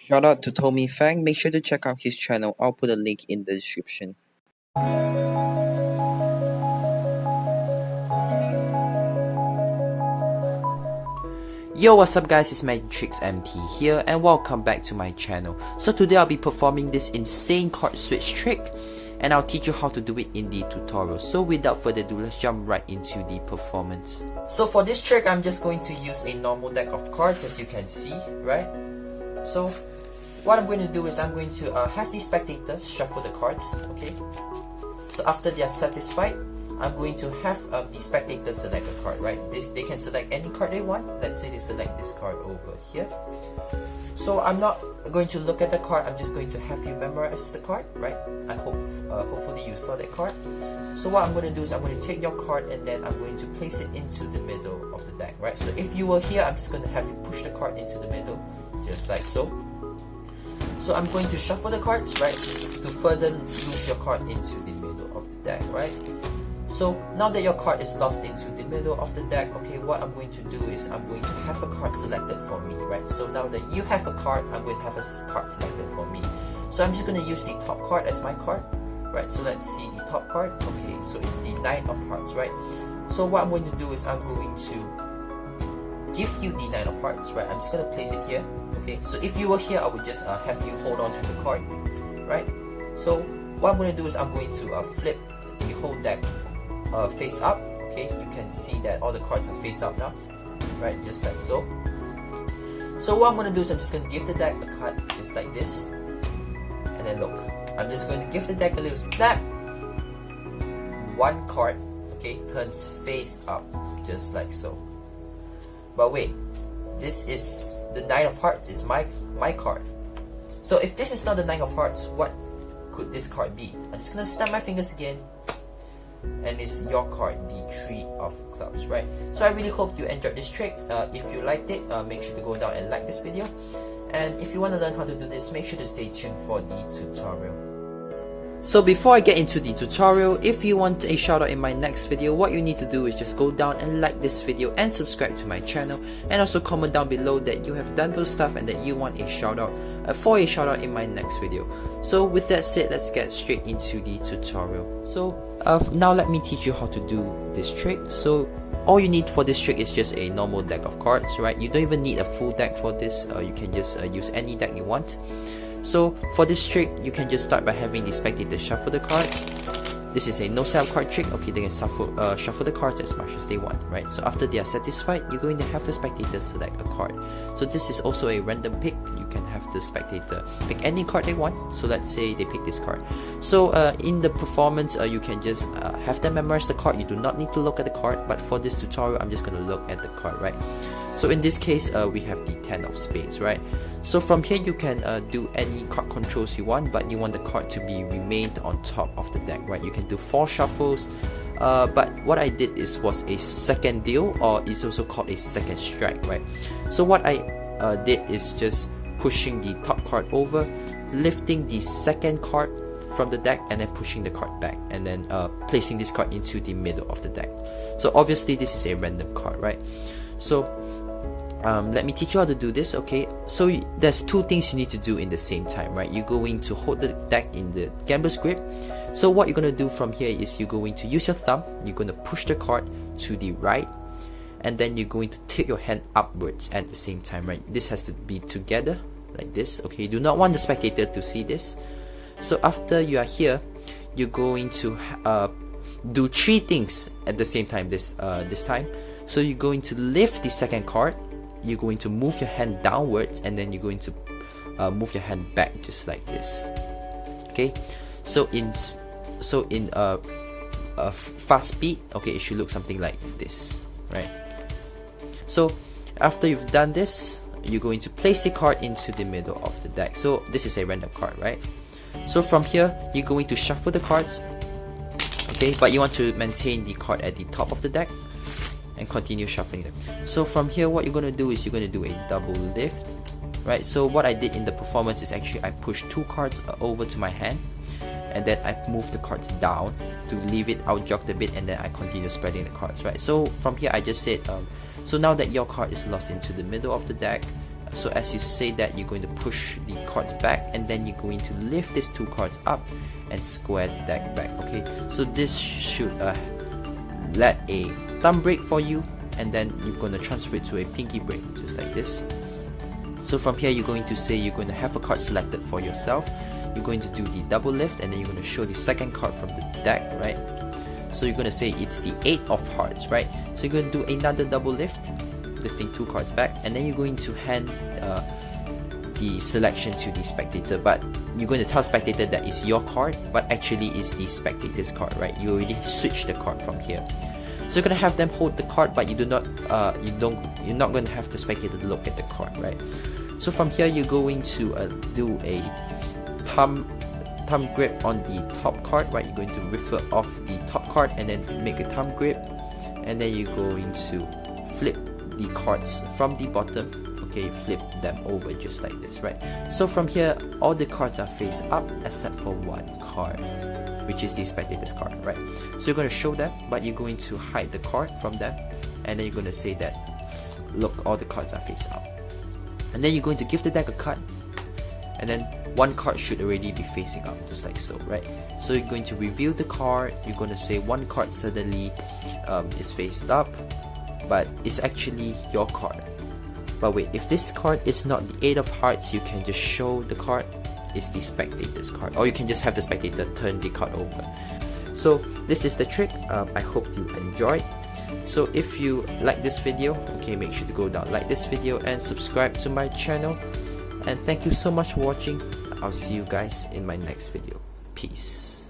Shout out to Tommy Fang. Make sure to check out his channel. I'll put a link in the description. Yo, what's up guys, it's Matrix MT here and welcome back to my channel. So today I'll be performing this insane card switch trick and I'll teach you how to do it in the tutorial. So without further ado, let's jump right into the performance. So for this trick, I'm just going to use a normal deck of cards, as you can see, right? So what I'm going to do is I'm going to have the spectators shuffle the cards, okay? So after they are satisfied, I'm going to have the spectators select a card, right? They can select any card they want. Let's say they select this card over here. So I'm not going to look at the card, I'm just going to have you memorize the card, right? I hope hopefully you saw that card. So what I'm going to do is I'm going to take your card and then I'm going to place it into the middle of the deck, right? So if you were here, I'm just going to have you push the card into the middle, just like so. So I'm going to shuffle the cards, right, to further lose your card into the middle of the deck, right? So now that your card is lost into the middle of the deck, okay, what I'm going to do is I'm going to have a card selected for me, right? So now that you have a card, I'm going to have a card selected for me. So I'm just going to use the top card as my card, right? So let's see the top card. Okay, so it's the Nine of Hearts, right? So what I'm going to do is I'm going to give you the Nine of Hearts, right? I'm just going to place it here, okay? So if you were here, I would just have you hold on to the card, right? So what I'm going to do is I'm going to flip the whole deck face up, okay? You can see that all the cards are face up now, right? Just like so. So what I'm going to do is I'm just going to give the deck a cut, just like this. And then look, I'm just going to give the deck a little snap. One card, okay, turns face up, just like so. But wait, this is the Nine of Hearts, it's my card. So if this is not the Nine of Hearts, what could this card be? I'm just going to snap my fingers again. And it's your card, the Three of Clubs, right? So I really hope you enjoyed this trick. If you liked it, make sure to go down and like this video. And if you want to learn how to do this, make sure to stay tuned for the tutorial. So before I get into the tutorial, if you want a shout out in my next video, what you need to do is just go down and like this video and subscribe to my channel, and also comment down below that you have done those stuff and that you want a shout out for a shout out in my next video. So with that said, let's get straight into the tutorial. So now let me teach you how to do this trick. So all you need for this trick is just a normal deck of cards, right? You don't even need a full deck for this. You can just use any deck you want. So for this trick, you can just start by having the spectators shuffle the cards. This is a no setup card trick. Okay, they can shuffle the cards as much as they want, right? So after they are satisfied, you're going to have the spectators select a card. So this is also a random pick. You can have the spectator pick any card they want. So let's say they pick this card. So in the performance, you can just have them memorize the card. You do not need to look at the card, but for this tutorial, I'm just going to look at the card, right? So in this case, we have the Ten of Spades, right? So from here, you can do any card controls you want, but you want the card to be remained on top of the deck, right? You can do 4 shuffles, but what I did was a second deal, or it's also called a second strike, right? So what I did is just pushing the top card over, lifting the second card from the deck, and then pushing the card back, and then placing this card into the middle of the deck. So obviously this is a random card, right? So let me teach you how to do this, okay? So there's 2 things you need to do in the same time, right? You're going to hold the deck in the gambler's grip. So what you're going to do from here is you're going to use your thumb, you're going to push the card to the right, and then you're going to tilt your hand upwards at the same time, right? This has to be together, like this, okay? You do not want the spectator to see this. So after you are here, you're going to do 3 things at the same time this time. So you're going to lift the second card, you're going to move your hand downwards, and then you're going to move your hand back just like this, okay? So in fast speed, okay, it should look something like this, right? So after you've done this, you're going to place the card into the middle of the deck. So this is a random card, right? So from here, you're going to shuffle the cards, okay, but you want to maintain the card at the top of the deck and continue shuffling them. So from here, what you're going to do is you're going to do a double lift, right? So what I did in the performance is actually I pushed 2 cards over to my hand, and then I moved the cards down to leave it out jogged a bit, and then I continue spreading the cards, right? So from here I just said so now that your card is lost into the middle of the deck, So as you say that, you're going to push the cards back, and then you're going to lift these 2 cards up and square the deck back. Okay, so this should let a thumb break for you, and then you're going to transfer it to a pinky break, just like this. So from here, you're going to say you're going to have a card selected for yourself. You're going to do the double lift, and then you're going to show the second card from the deck, right? So you're going to say it's the 8 of hearts, right? So you're going to do another double lift, lifting 2 cards back, and then you're going to hand the selection to the spectator, but you're going to tell spectator that it's your card, but actually it's the spectator's card, right? You already switched the card from here. So you're gonna have them hold the card, but you're not going to have the spectator look at the card, right? So from here, you're going to do a thumb grip on the top card, right? You're going to refer off the top card and then make a thumb grip, and then you're going to flip the cards from the bottom. Okay, flip them over just like this, right? So from here, all the cards are face up except for 1 card, which is the spectator's card, right? So you're going to show them, but you're going to hide the card from them, and then you're going to say that, look, all the cards are face up. And then you're going to give the deck a cut, and then 1 card should already be facing up, just like so, right? So you're going to reveal the card. You're going to say 1 card suddenly is faced up, but it's actually your card. But wait, if this card is not the 8 of hearts, you can just show the card is the spectator's card, or you can just have the spectator turn the card over. So this is the trick. I hope you enjoyed. So if you like this video, okay, make sure to go down, like this video, and subscribe to my channel. And thank you so much for watching. I'll see you guys in my next video. Peace.